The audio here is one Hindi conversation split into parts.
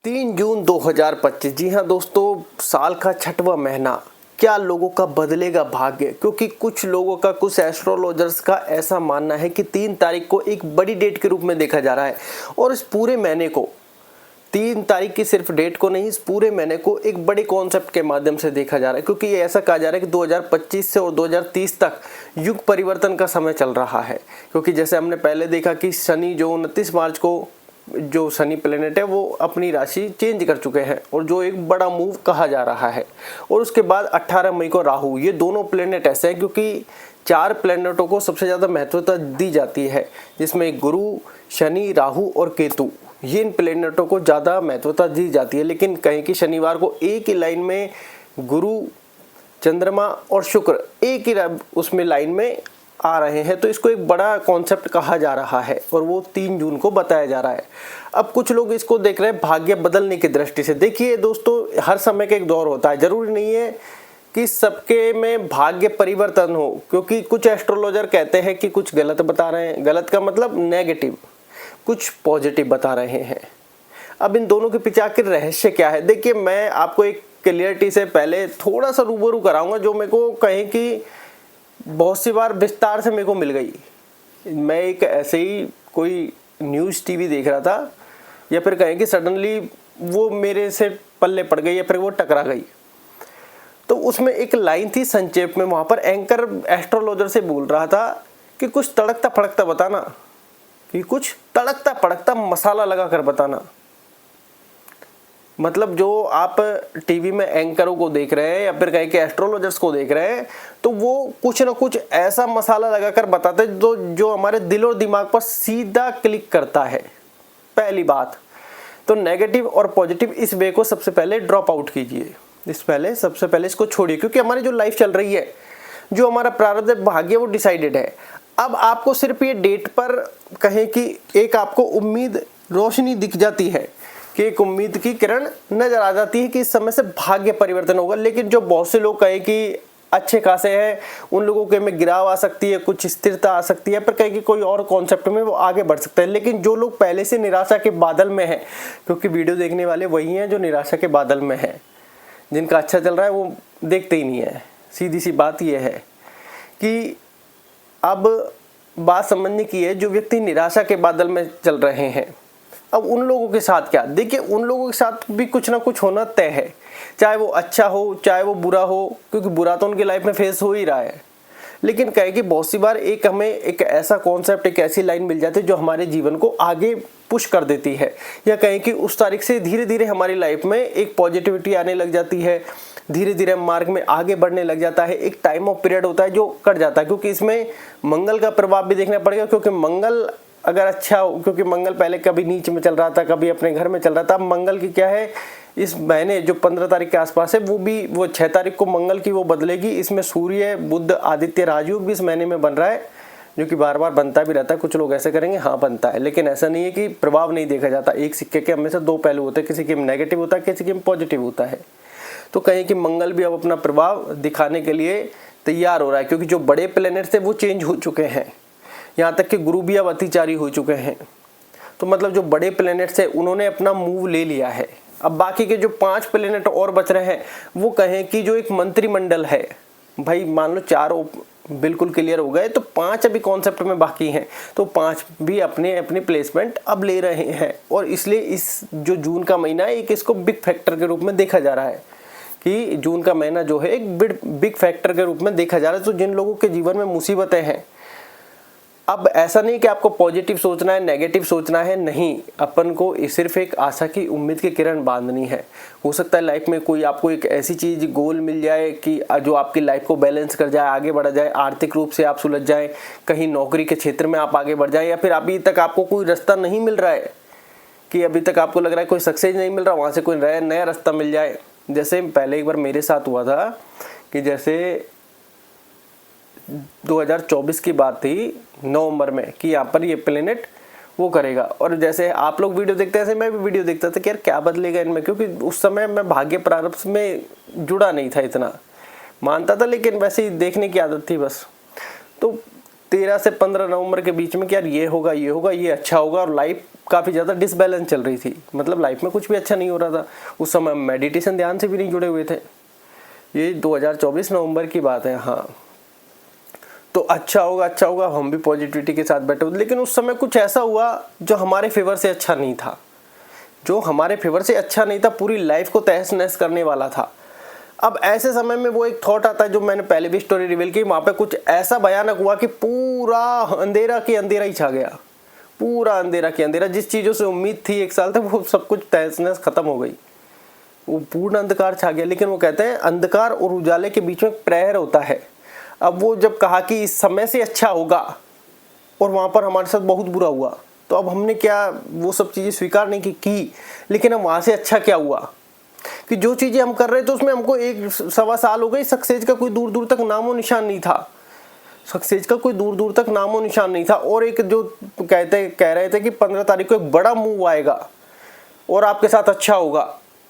3 जून 2025। जी हाँ दोस्तों, साल का छठवां महीना। क्या लोगों का बदलेगा भाग्य? क्योंकि कुछ लोगों का, कुछ एस्ट्रोलॉजर्स का ऐसा मानना है कि 3 तारीख को एक बड़ी डेट के रूप में देखा जा रहा है और इस पूरे महीने को, 3 तारीख की सिर्फ डेट को नहीं, इस पूरे महीने को एक बड़े कॉन्सेप्ट के माध्यम से देखा जा रहा है। क्योंकि ये ऐसा कहा जा रहा है कि 2025 से और 2030 तक युग परिवर्तन का समय चल रहा है। क्योंकि जैसे हमने पहले देखा कि शनि जो 29 मार्च को, जो शनि प्लेनेट है वो अपनी राशि चेंज कर चुके हैं और जो एक बड़ा मूव कहा जा रहा है। और उसके बाद 18 मई को राहु, ये दोनों प्लेनेट ऐसे हैं क्योंकि 4 प्लेनेटों को सबसे ज़्यादा महत्वता दी जाती है, जिसमें गुरु, शनि, राहु और केतु, ये इन प्लेनेटों को ज़्यादा महत्वता दी जाती है। लेकिन कहें कि शनिवार को एक ही लाइन में गुरु, चंद्रमा और शुक्र एक ही उसमें लाइन में आ रहे हैं, तो इसको एक बड़ा कॉन्सेप्ट कहा जा रहा है और वो 3 जून को बताया जा रहा है। अब कुछ लोग इसको देख रहे हैं भाग्य बदलने की दृष्टि से। देखिए दोस्तों, हर समय का एक दौर होता है, जरूरी नहीं है कि सबके में भाग्य परिवर्तन हो। क्योंकि कुछ एस्ट्रोलॉजर कहते हैं कि कुछ गलत बता रहे हैं, गलत का मतलब नेगेटिव, कुछ पॉजिटिव बता रहे हैं। अब इन दोनों के पीछे आखिर रहस्य क्या है? देखिए, मैं आपको एक क्लियरिटी से पहले थोड़ा सा रूबरू कराऊंगा, जो मेरे को कहें कि बहुत सी बार विस्तार से मेरे को मिल गई। मैं एक ऐसे ही कोई न्यूज़ टीवी देख रहा था, या फिर कहें कि सडनली वो मेरे से पल्ले पड़ गई या फिर वो टकरा गई। तो उसमें एक लाइन थी संक्षेप में, वहाँ पर एंकर एस्ट्रोलॉजर से बोल रहा था कि कुछ तड़कता फड़कता बताना, कि कुछ तड़कता फड़कता मसाला लगा कर बताना। मतलब जो आप टीवी में एंकरों को देख रहे हैं या फिर कहीं के एस्ट्रोलॉजर्स को देख रहे हैं, तो वो कुछ ना कुछ ऐसा मसाला लगाकर बताते हैं जो हमारे दिल और दिमाग पर सीधा क्लिक करता है। पहली बात तो नेगेटिव और पॉजिटिव इस वे को सबसे पहले ड्रॉप आउट कीजिए, सबसे पहले इसको छोड़िए। क्योंकि हमारी जो लाइफ चल रही है, जो हमारा प्रारब्ध भाग्य, वो डिसाइडेड है। अब आपको सिर्फ ये डेट पर कहें कि एक आपको उम्मीद, रोशनी दिख जाती है, कि एक उम्मीद की किरण नजर आ जाती है कि इस समय से भाग्य परिवर्तन होगा। लेकिन जो बहुत से लोग कहें कि अच्छे खासे हैं, उन लोगों के में गिराव आ सकती है, कुछ स्थिरता आ सकती है, पर कहें कि कोई और कॉन्सेप्ट में वो आगे बढ़ सकता है। लेकिन जो लोग पहले से निराशा के बादल में हैं, क्योंकि वीडियो देखने वाले वही हैं जो निराशा के बादल में हैं, जिनका अच्छा चल रहा है वो देखते ही नहीं है। सीधी सी बात यह है कि अब बात समझने की है, जो व्यक्ति निराशा के बादल में चल रहे हैं, अब उन लोगों के साथ क्या? देखिए, उन लोगों के साथ भी कुछ ना कुछ होना तय है, चाहे वो अच्छा हो चाहे वो बुरा हो, क्योंकि बुरा तो उनकी लाइफ में फेस हो ही रहा है। लेकिन कहे कि बहुत सी बार हमें एक ऐसा कॉन्सेप्ट, एक ऐसी लाइन मिल जाती है जो हमारे जीवन को आगे पुश कर देती है, या कहें कि उस तारीख से धीरे धीरे हमारी लाइफ में एक पॉजिटिविटी आने लग जाती है, धीरे धीरे मार्ग में आगे बढ़ने लग जाता है। एक टाइम ऑफ पीरियड होता है जो कट जाता है, क्योंकि इसमें मंगल का प्रभाव भी देखना पड़ेगा। क्योंकि मंगल अगर अच्छा हो, क्योंकि मंगल पहले कभी नीच में चल रहा था, कभी अपने घर में चल रहा था। अब मंगल की क्या है, इस महीने जो 15 तारीख के आसपास है, वो 6 तारीख को मंगल की वो बदलेगी। इसमें सूर्य, बुध, आदित्य राजयोग भी इस महीने में बन रहा है, जो कि बार बार बनता भी रहता है। कुछ लोग ऐसे करेंगे, हाँ बनता है, लेकिन ऐसा नहीं है कि प्रभाव नहीं देखा जाता। एक सिक्के के हमेशा 2 पहलू होते हैं, किसी के में नेगेटिव होता है, किसी के में पॉजिटिव होता है। तो कहें कि मंगल भी अब अपना प्रभाव दिखाने के लिए तैयार हो रहा है, क्योंकि जो बड़े प्लेनेट थे वो चेंज हो चुके हैं। यहाँ तक कि गुरु भी अब अतिचारी हो चुके हैं। तो मतलब जो बड़े प्लेनेट्स हैं उन्होंने अपना मूव ले लिया है। अब बाकी के जो 5 प्लेनेट और बच रहे हैं, वो कहें कि जो एक मंत्रिमंडल है, भाई मान लो 4 बिल्कुल क्लियर हो गए, तो 5 अभी कॉन्सेप्ट में बाकी हैं, तो 5 भी अपने अपने प्लेसमेंट अब ले रहे हैं। और इसलिए इस जो जून का महीना है, एक इसको बिग फैक्टर के रूप में देखा जा रहा है, कि जून का महीना जो है एक बिग फैक्टर के रूप में देखा जा रहा है। तो जिन लोगों के जीवन में मुसीबतें हैं, अब ऐसा नहीं कि आपको पॉजिटिव सोचना है, नेगेटिव सोचना है, नहीं। अपन को सिर्फ एक आशा की, उम्मीद की किरण बांधनी है। हो सकता है लाइफ में कोई आपको एक ऐसी चीज, गोल मिल जाए कि जो आपकी लाइफ को बैलेंस कर जाए, आगे बढ़ा जाए, आर्थिक रूप से आप सुलझ जाए, कहीं नौकरी के क्षेत्र में आप आगे बढ़ जाए, या फिर अभी तक आपको कोई रास्ता नहीं मिल रहा है, कि अभी तक आपको लग रहा है कोई सक्सेस नहीं मिल रहा, वहाँ से कोई नया रास्ता मिल जाए। जैसे पहले एक बार मेरे साथ हुआ था कि जैसे 2024 की बात थी नवंबर में, कि यहाँ पर ये प्लेनेट वो करेगा। और जैसे आप लोग वीडियो देखते हैं, ऐसे मैं भी वीडियो देखता था कि यार क्या बदलेगा इनमें, क्योंकि उस समय मैं भाग्य प्रारब्ध में जुड़ा नहीं था, इतना मानता था, लेकिन वैसे ही देखने की आदत थी बस। तो 13 से 15 नवंबर के बीच में कि यार ये होगा, ये होगा, ये अच्छा होगा, और लाइफ काफ़ी ज़्यादा डिसबैलेंस चल रही थी। मतलब लाइफ में कुछ भी अच्छा नहीं हो रहा था। उस समय मेडिटेशन ध्यान से भी नहीं जुड़े हुए थे। ये 2024 नवंबर की बात है। हाँ, तो अच्छा होगा, अच्छा होगा, हम भी पॉजिटिविटी के साथ बैठे हुए। लेकिन उस समय कुछ ऐसा हुआ जो हमारे फेवर से अच्छा नहीं था, जो हमारे फेवर से अच्छा नहीं था, पूरी लाइफ को तहस नहस करने वाला था। अब ऐसे समय में वो एक थॉट आता है जो मैंने पहले भी स्टोरी रिवील की, वहाँ पे कुछ ऐसा भयानक हुआ कि पूरा अंधेरा की अंधेरा ही छा गया। पूरा अंधेरा की अंधेरा, जिस चीज़ों से उम्मीद थी एक साल तक, वो सब कुछ तहस नहस खत्म हो गई। वो पूर्ण अंधकार छा गया। लेकिन वो कहते हैं अंधकार और उजाले के बीच में प्रहर होता है। अब वो जब कहा कि इस समय से अच्छा होगा, और वहाँ पर हमारे साथ बहुत बुरा हुआ, तो अब हमने क्या वो सब चीज़ें स्वीकार नहीं की। लेकिन अब वहाँ से अच्छा क्या हुआ कि जो चीज़ें हम कर रहे थे उसमें हमको 1-1.25 साल हो गई, सक्सेस का कोई दूर दूर तक नामो निशान नहीं था। सक्सेस का कोई दूर दूर तक नामो निशान नहीं था। और एक जो कह रहे थे कि 15 तारीख को एक बड़ा मूव आएगा और आपके साथ अच्छा होगा,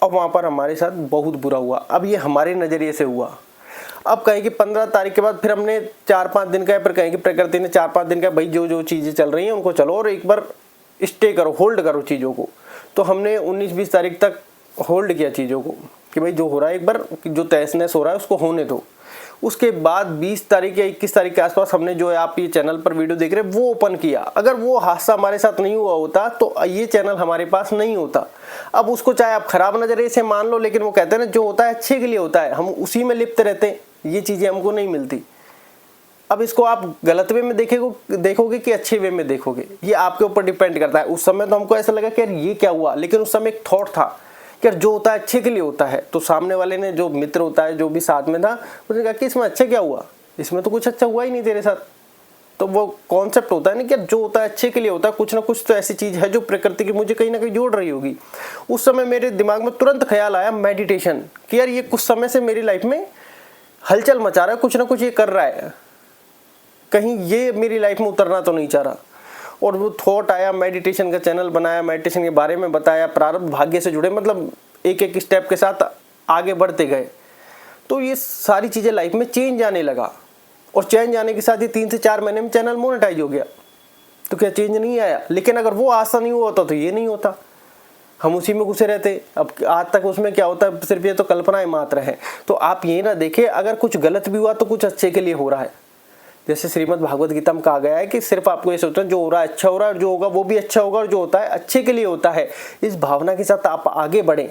अब वहाँ पर हमारे साथ बहुत बुरा हुआ। अब ये हमारे नज़रिए से हुआ। अब कहें कि 15 तारीख के बाद फिर हमने 4-5 दिन का, फिर कहें कि प्रकृति ने 4-5 दिन का, भाई जो जो चीज़ें चल रही हैं उनको चलो और एक बार स्टे करो, होल्ड करो चीज़ों को। तो हमने 19-20 तारीख तक होल्ड किया चीज़ों को कि भाई जो हो रहा है एक बार, जो तहस नहस हो रहा है उसको होने दो। उसके बाद 20 तारीख या 21 तारीख के आसपास हमने, जो है आप ये चैनल पर वीडियो देख रहे हैं, वो ओपन किया। अगर वो हादसा हमारे साथ नहीं हुआ होता तो ये चैनल हमारे पास नहीं होता। अब उसको चाहे आप खराब नज़रिए से मान लो, लेकिन वो कहते हैं ना, जो होता है अच्छे के लिए होता है, हम उसी में लिप्त रहते हैं, ये चीज़ें हमको नहीं मिलती। अब इसको आप गलत वे में देखोगे कि अच्छे वे में देखोगे, ये आपके ऊपर डिपेंड करता है। उस समय तो हमको ऐसा लगा कि यार ये क्या हुआ, लेकिन उस समय एक थॉट था कि यार जो होता है अच्छे के लिए होता है। तो सामने वाले ने, जो मित्र होता है, जो भी साथ में था, उसने कहा कि इसमें अच्छा क्या हुआ, इसमें तो कुछ अच्छा हुआ ही नहीं तेरे साथ। तो वो कॉन्सेप्ट होता है ना कि जो होता है अच्छे के लिए होता है, कुछ ना कुछ तो ऐसी चीज़ है जो प्रकृति की मुझे कहीं ना कहीं जोड़ रही होगी। उस समय मेरे दिमाग में तुरंत ख्याल आया मेडिटेशन, कि यार ये कुछ समय से मेरी लाइफ में हलचल मचा रहा है, कुछ ना कुछ ये कर रहा है, कहीं ये मेरी लाइफ में उतरना तो नहीं चाह रहा। और वो थॉट आया, मेडिटेशन का चैनल बनाया, मेडिटेशन के बारे में बताया, प्रारब्ध भाग्य से जुड़े, मतलब एक एक स्टेप के साथ आगे बढ़ते गए। तो ये सारी चीज़ें लाइफ में चेंज आने लगा, और चेंज आने के साथ ही 3 से 4 महीने में चैनल मोनेटाइज हो गया। तो क्या चेंज नहीं आया? लेकिन अगर वो आशा नहीं हुआ होता तो ये नहीं होता, हम उसी में घुसे रहते। अब आज तक उसमें क्या होता है, सिर्फ ये तो कल्पनाएं मात्र है। तो आप ये ना देखें, अगर कुछ गलत भी हुआ तो कुछ अच्छे के लिए हो रहा है। जैसे श्रीमद् भागवत गीता में कहा गया है कि सिर्फ आपको ये सोचना, जो हो रहा है अच्छा हो रहा है, और जो होगा वो भी अच्छा होगा, और जो होता है अच्छे के लिए होता है। इस भावना के साथ आप आगे बढ़ें,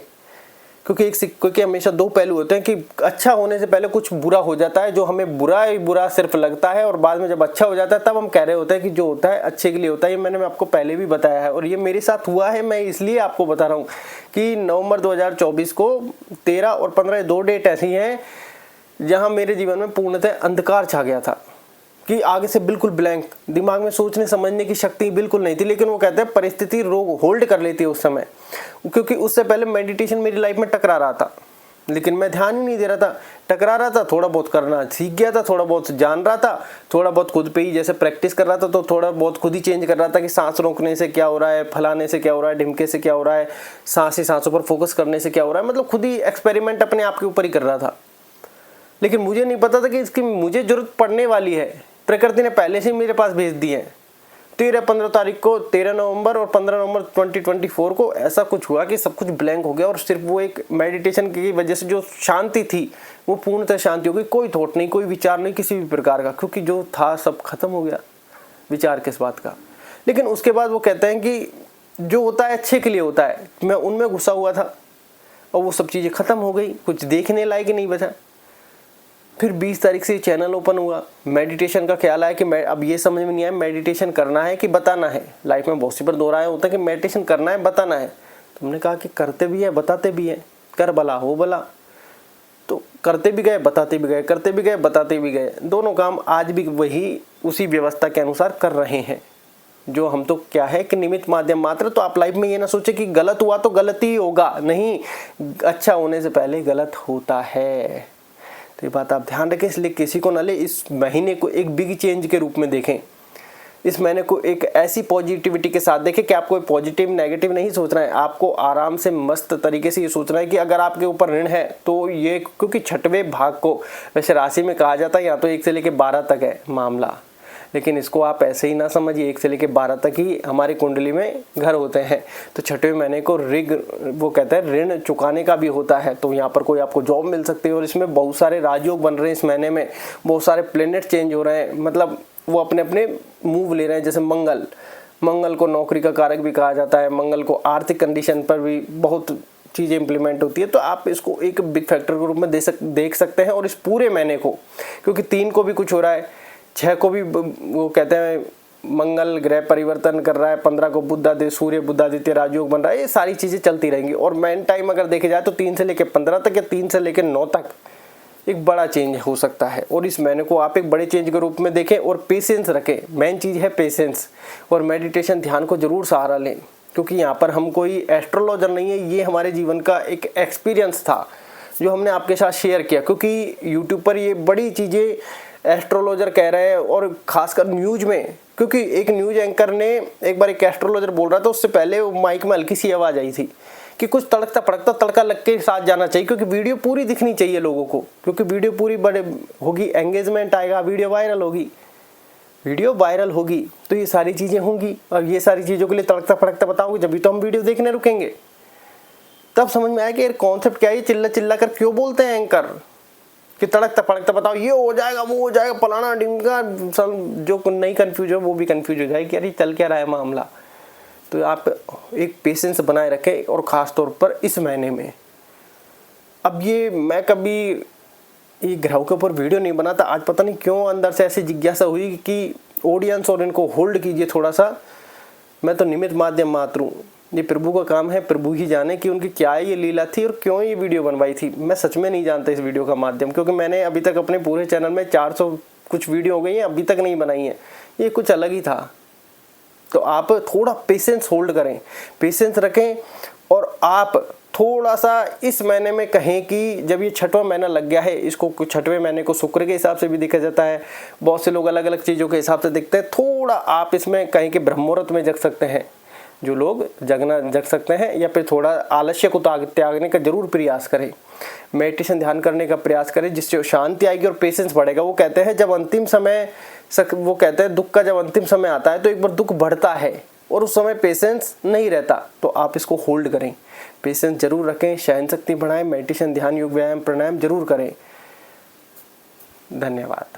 क्योंकि एक सिक्के के हमेशा 2 पहलू होते हैं कि अच्छा होने से पहले कुछ बुरा हो जाता है, जो हमें बुरा ही बुरा सिर्फ लगता है, और बाद में जब अच्छा हो जाता है तब हम कह रहे होते हैं कि जो होता है अच्छे के लिए होता है। ये मैंने आपको पहले भी बताया है, और ये मेरे साथ हुआ है। मैं इसलिए आपको बता रहा हूँ कि नवंबर 2024 को 13 और 15 2 डेट ऐसी हैं जहाँ मेरे जीवन में पूर्णतः अंधकार छा गया था, कि आगे से बिल्कुल ब्लैंक, दिमाग में सोचने समझने की शक्ति बिल्कुल नहीं थी। लेकिन वो कहते हैं परिस्थिति रोग होल्ड कर लेती है उस समय, क्योंकि उससे पहले मेडिटेशन मेरी लाइफ में टकरा रहा था, लेकिन मैं ध्यान ही नहीं दे रहा था। टकरा रहा था, थोड़ा बहुत करना सीख गया था, थोड़ा बहुत जान रहा था, थोड़ा बहुत खुद पे ही जैसे प्रैक्टिस कर रहा था, तो थोड़ा बहुत खुद ही चेंज कर रहा था कि सांस रोकने से क्या हो रहा है, फलाने से क्या हो रहा है, ढिमके से क्या हो रहा है, सांसों पर फोकस करने से क्या हो रहा है। मतलब खुद ही एक्सपेरिमेंट अपने आप के ऊपर ही कर रहा था। लेकिन मुझे नहीं पता था कि इसकी मुझे जरूरत पड़ने वाली है। प्रकृति ने पहले से ही मेरे पास भेज दिए हैं। 13-15 तारीख को, 13 नवंबर और 15 नवंबर 2024 को ऐसा कुछ हुआ कि सब कुछ ब्लैंक हो गया, और सिर्फ वो एक मेडिटेशन की वजह से जो शांति थी वो पूर्णतः शांति हो गई। कोई थॉट नहीं, कोई विचार नहीं किसी भी प्रकार का, क्योंकि जो था सब खत्म हो गया, विचार किस बात का। लेकिन उसके बाद वो कहते हैं कि जो होता है अच्छे के लिए होता है। मैं उनमें घुसा हुआ था और वो सब चीज़ें खत्म हो गई, कुछ देखने लायक ही नहीं बचा। फिर 20 तारीख से चैनल ओपन हुआ। मेडिटेशन का ख्याल आया कि मैं अब ये समझ में नहीं आया मेडिटेशन करना है कि बताना है। लाइफ में बहुत सी बार दोहराया होता है कि मेडिटेशन करना है बताना है। तुमने कहा कि करते भी है बताते भी है, कर भला हो भला। तो करते भी गए बताते भी गए, करते भी गए बताते भी गए। दोनों काम आज भी वही उसी व्यवस्था के अनुसार कर रहे हैं। जो हम तो क्या है कि निमित्त माध्यम मात्र। तो आप लाइफ में ये ना सोचे कि गलत हुआ तो गलत ही होगा, नहीं, अच्छा होने से पहले गलत होता है। तो ये बात आप ध्यान रखें, इसलिए किसी को न ले। इस महीने को एक बिग चेंज के रूप में देखें। इस महीने को एक ऐसी पॉजिटिविटी के साथ देखें कि आपको पॉजिटिव नेगेटिव नहीं सोचना है। आपको आराम से मस्त तरीके से ये सोचना है कि अगर आपके ऊपर ऋण है तो ये, क्योंकि छठवें भाग को वैसे राशि में कहा जाता है या तो 1 से लेकर 12 तक है मामला, लेकिन इसको आप ऐसे ही ना समझिए, 1 से लेकर 12 तक ही हमारी कुंडली में घर होते हैं। तो छठवें महीने को वो कहते हैं ऋण चुकाने का भी होता है। तो यहाँ पर कोई आपको जॉब मिल सकती है और इसमें बहुत सारे राजयोग बन रहे हैं। इस महीने में बहुत सारे प्लेनेट चेंज हो रहे हैं, मतलब वो अपने अपने मूव ले रहे हैं। जैसे मंगल को नौकरी का कारक भी कहा जाता है, मंगल को आर्थिक कंडीशन पर भी बहुत चीज़ें इंप्लीमेंट होती है। तो आप इसको एक बिग फैक्टर के रूप में देख सकते हैं। और इस पूरे महीने को, क्योंकि 3 को भी कुछ हो रहा है, 6 को भी वो कहते हैं मंगल ग्रह परिवर्तन कर रहा है, 15 को सूर्य बुधादित्य राजयोग बन रहा है, ये सारी चीज़ें चलती रहेंगी। और मेन टाइम अगर देखे जाए तो 3 से लेकर 15 तक या 3 से लेकर 9 तक एक बड़ा चेंज हो सकता है। और इस महीने को आप एक बड़े चेंज के रूप में देखें और पेशेंस रखें। मेन चीज़ है पेशेंस। और मेडिटेशन ध्यान को जरूर सहारा लें, क्योंकि यहाँ पर हम कोई एस्ट्रोलॉजर नहीं है, ये हमारे जीवन का एक एक्सपीरियंस था जो हमने आपके साथ शेयर किया। क्योंकि यूट्यूब पर ये बड़ी चीज़ें एस्ट्रोलॉजर कह रहे हैं, और खासकर न्यूज में, क्योंकि एक न्यूज एंकर ने एक बार एक एस्ट्रोलॉजर बोल रहा था, उससे पहले माइक में हल्की सी आवाज़ आई थी कि कुछ तड़कता फड़कता तड़का लग के साथ जाना चाहिए, क्योंकि वीडियो पूरी दिखनी चाहिए लोगों को। क्योंकि वीडियो पूरी बड़े होगी, एंगेजमेंट आएगा, वीडियो वायरल होगी, तो ये सारी चीज़ें होंगी। और ये सारी चीज़ों के लिए तड़कता फड़कता बताओगे, जब भी तो हम वीडियो देखने रुकेंगे। तब समझ में आया कि यार कॉन्सेप्ट क्या है, चिल्ला चिल्ला कर क्यों बोलते हैं एंकर कि तड़कता फड़कता बताओ, ये हो जाएगा, वो हो जाएगा, फलाना ढिमका। जो नहीं कंफ्यूज हो वो भी कंफ्यूज हो जाए कि यार ये चल क्या रहा है मामला। तो आप एक पेशेंस बनाए रखें, और ख़ास तौर पर इस महीने में। अब ये मैं कभी ये ग्रहों के ऊपर वीडियो नहीं बनाता, आज पता नहीं क्यों अंदर से ऐसी जिज्ञासा हुई कि ऑडियंस और इनको होल्ड कीजिए थोड़ा सा। मैं तो निमित्त माध्यम मात्र हूँ, ये प्रभु का काम है, प्रभु ही जाने कि उनकी क्या ये लीला थी और क्यों ये वीडियो बनवाई थी। मैं सच में नहीं जानता इस वीडियो का माध्यम, क्योंकि मैंने अभी तक अपने पूरे चैनल में 400 कुछ वीडियो हो गई हैं, अभी तक नहीं बनाई है। ये कुछ अलग ही था। तो आप थोड़ा पेशेंस होल्ड करें, पेशेंस रखें। और आप थोड़ा सा इस महीने में कहें कि जब ये 6वां महीना लग गया है, इसको 6वें महीने को शुक्र के हिसाब से भी देखा जाता है, बहुत से लोग अलग अलग चीज़ों के हिसाब से देखते हैं। थोड़ा आप इसमें कहें कि ब्रह्म मुहूर्त में जग सकते हैं, जो लोग जग सकते हैं, या फिर थोड़ा आलस्य को त्यागने का जरूर प्रयास करें। मेडिटेशन ध्यान करने का प्रयास करें, जिससे शांति आएगी और पेशेंस बढ़ेगा। वो कहते हैं जब अंतिम समय, वो कहते हैं दुख का जब अंतिम समय आता है तो एक बार दुख बढ़ता है और उस समय पेशेंस नहीं रहता। तो आप इसको होल्ड करें, पेशेंस जरूर रखें, सहन शक्ति बढ़ाएं, मेडिटेशन ध्यान योग व्यायाम प्राणायाम जरूर करें। धन्यवाद।